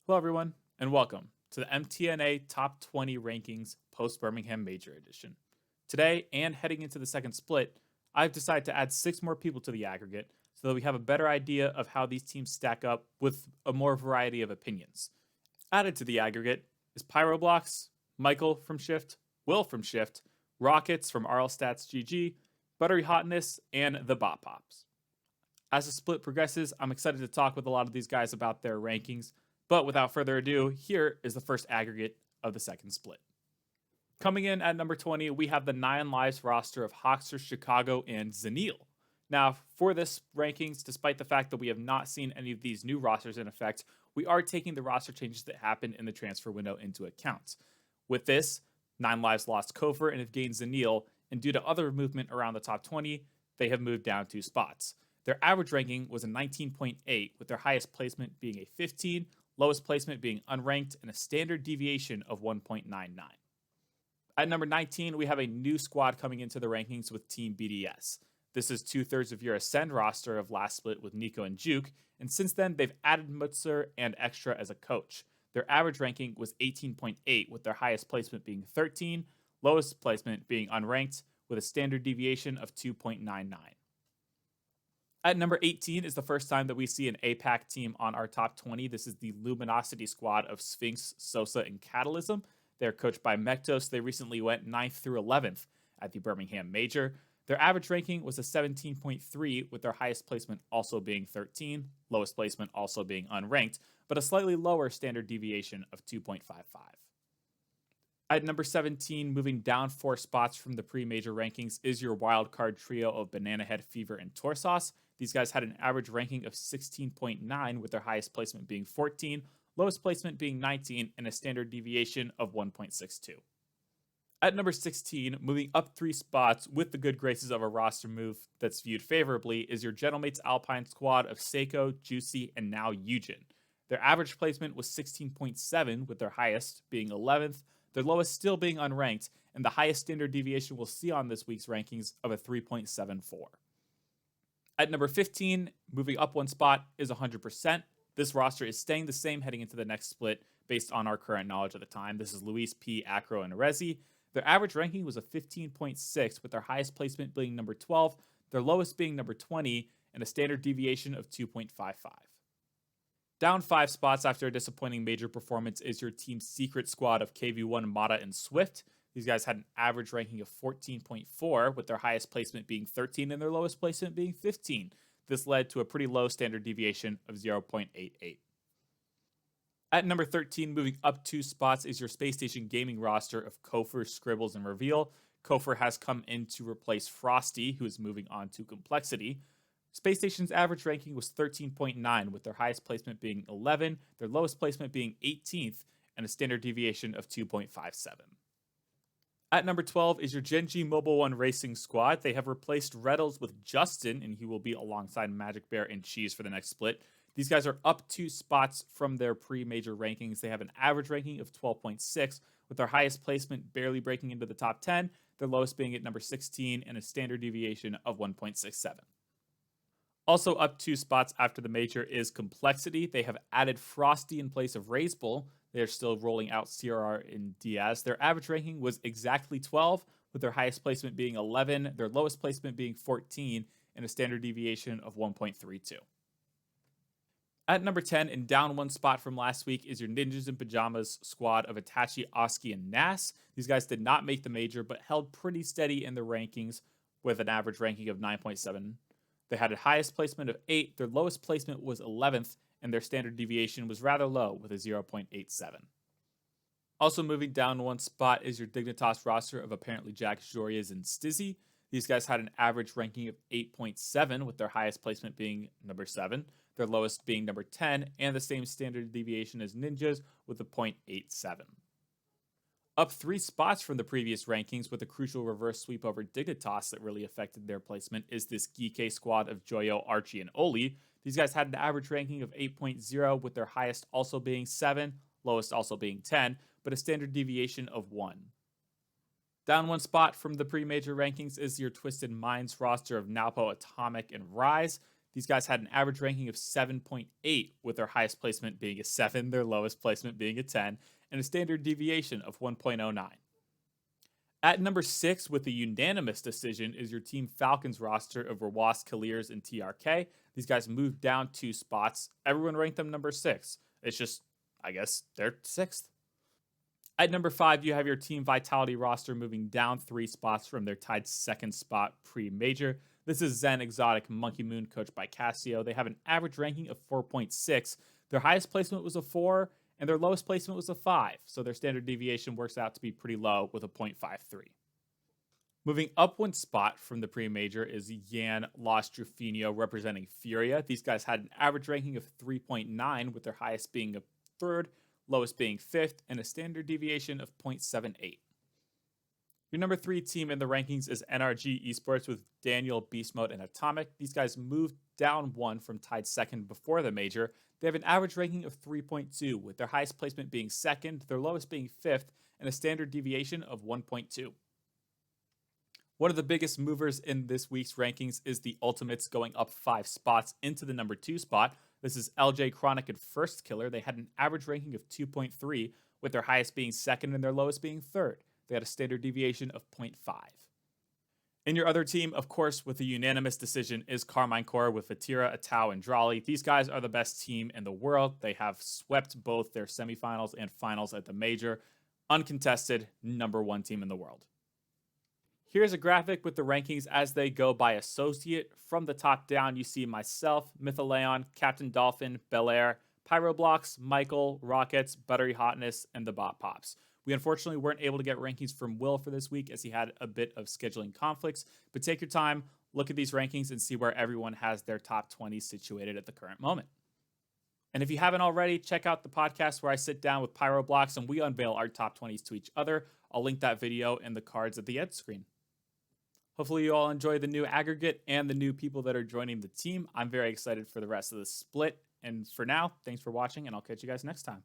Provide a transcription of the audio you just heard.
Hello, everyone, and welcome to the MT&A Top 20 Rankings Post Birmingham Major Edition. Today, and heading into the second split, I've decided to add 6 more people to the aggregate so that we have a better idea of how these teams stack up with a more variety of opinions. Added to the aggregate is Pyroblocks, Michael from Shift, Will from Shift, Rhawkets from RLStats GG, ButteryHotness, and TheBopPops. As the split progresses, I'm excited to talk with a lot of these guys about their rankings. But without further ado, here is the first aggregate of the second split. Coming in at number 20, we have the 9 Lives roster of Hawkster, Chicago, and Zenil. Now, for this rankings, despite the fact that we have not seen any of these new rosters in effect, we are taking the roster changes that happened in the transfer window into account. With this, 9 Lives lost Kofor and have gained Zenil, and due to other movement around the top 20, they have moved down 2 spots. Their average ranking was a 19.8, with their highest placement being a 15, lowest placement being unranked, and a standard deviation of 1.99. At number 19, we have a new squad coming into the rankings with Team BDS. This is 2/3 of your Ascend roster of last split with Nico and Juke, and since then they've added Mutzer and Extra as a coach. Their average ranking was 18.8, with their highest placement being 13, lowest placement being unranked, with a standard deviation of 2.99. At number 18 is the first time that we see an APAC team on our top 20. This is the Luminosity squad of Sphinx, Sosa, and Catalysm. They're coached by Mektos. They recently went 9th through 11th at the Birmingham Major. Their average ranking was a 17.3, with their highest placement also being 13, lowest placement also being unranked, but a slightly lower standard deviation of 2.55. At number 17, moving down 4 spots from the pre-major rankings, is your wildcard trio of Banana Head, Fever, and Torsos. These guys had an average ranking of 16.9, with their highest placement being 14, lowest placement being 19, and a standard deviation of 1.62. At number 16, moving up 3 spots with the good graces of a roster move that's viewed favorably, is your Gentlemates Alpine squad of Seiko, Juicy, and now Eugen. Their average placement was 16.7, with their highest being 11th, their lowest still being unranked, and the highest standard deviation we'll see on this week's rankings of a 3.74. At number 15, moving up 1 spot, is 100%. This roster is staying the same heading into the next split based on our current knowledge at the time. This is Luis, P, Acro, and Rezi. Their average ranking was a 15.6, with their highest placement being number 12, their lowest being number 20, and a standard deviation of 2.55. Down 5 spots after a disappointing major performance is your team's secret squad of KV1, Mata, and Swift. These guys had an average ranking of 14.4, with their highest placement being 13 and their lowest placement being 15. This led to a pretty low standard deviation of 0.88. At number 13, moving up 2 spots, is your Space Station Gaming roster of Kofor, Scribbles, and Reveal. Kofor has come in to replace Frosty, who is moving on to Complexity. Space Station's average ranking was 13.9, with their highest placement being 11, their lowest placement being 18th, and a standard deviation of 2.57. At number 12 is your Genji Mobile One Racing squad. They have replaced Reddles with Justin, and he will be alongside Magic Bear and Cheese for the next split. These guys are up 2 spots from their pre-major rankings. They have an average ranking of 12.6, with their highest placement barely breaking into the top 10, their lowest being at number 16, and a standard deviation of 1.67. Also up 2 spots after the major is Complexity. They have added Frosty in place of Razebull. They are still rolling out CRR in Diaz. Their average ranking was exactly 12, with their highest placement being 11, their lowest placement being 14, and a standard deviation of 1.32. At number 10, and down 1 spot from last week, is your Ninjas in Pajamas squad of Itachi, Oski, and Nas. These guys did not make the major, but held pretty steady in the rankings with an average ranking of 9.7. They had a highest placement of 8, their lowest placement was 11th, and their standard deviation was rather low with a 0.87. Also moving down 1 spot is your Dignitas roster of apparently Jack, Jorias, and Stizzy. These guys had an average ranking of 8.7, with their highest placement being number 7, their lowest being number 10, and the same standard deviation as Ninjas with a 0.87. Up 3 spots from the previous rankings with a crucial reverse sweep over Dignitas that really affected their placement is this Geekay squad of Joyo, Archie, and Oli. These guys had an average ranking of 8.0, with their highest also being 7, lowest also being 10, but a standard deviation of 1. Down 1 spot from the pre-major rankings is your Twisted Minds roster of Napo, Atomic, and Rise. These guys had an average ranking of 7.8, with their highest placement being a 7, their lowest placement being a 10, and a standard deviation of 1.09. At number 6, with a unanimous decision, is your Team Falcons roster of Rhawkets, and TRK. These guys moved down 2 spots. Everyone ranked them number 6. It's just, I guess, they're 6th. At number 5, you have your Team Vitality roster moving down 3 spots from their tied 2nd spot pre-major. This is Zen Exotic Monkey Moon, coached by Casio. They have an average ranking of 4.6. Their highest placement was a 4, and their lowest placement was a 5, so their standard deviation works out to be pretty low with a 0.53. Moving up 1 spot from the pre-major is Yan Los Drufinho, representing Furia. These guys had an average ranking of 3.9, with their highest being a 3rd, lowest being 5th, and a standard deviation of 0.78. Your number 3 team in the rankings is NRG Esports with Daniel, Beast Mode, and Atomic. These guys moved down 1 from tied 2nd before the major. They have an average ranking of 3.2, with their highest placement being 2nd, their lowest being 5th, and a standard deviation of 1.2. One of the biggest movers in this week's rankings is the Ultimates, going up 5 spots into the number 2 spot. This is LJ Chronic and First Killer. They had an average ranking of 2.3, with their highest being 2nd and their lowest being 3rd. They had a standard deviation of 0.5. In your other team, of course, with a unanimous decision, is Karmine Core with Vatira, Atau, and Drawley. These guys are the best team in the world. They have swept both their semifinals and finals at the major. Uncontested, number 1 team in the world. Here's a graphic with the rankings as they go by associate. From the top down, you see myself, Mythalieon, Captain Dolphin, Belleair, Pyroblocks, Michael, Rhawkets, ButteryHotness, and TheBopPops. We unfortunately weren't able to get rankings from Will for this week as he had a bit of scheduling conflicts, but take your time, look at these rankings, and see where everyone has their top 20 situated at the current moment. And if you haven't already, check out the podcast where I sit down with Pyroblocks and we unveil our top 20s to each other. I'll link that video in the cards at the end screen. Hopefully you all enjoy the new aggregate and the new people that are joining the team. I'm very excited for the rest of the split. And for now, thanks for watching, and I'll catch you guys next time.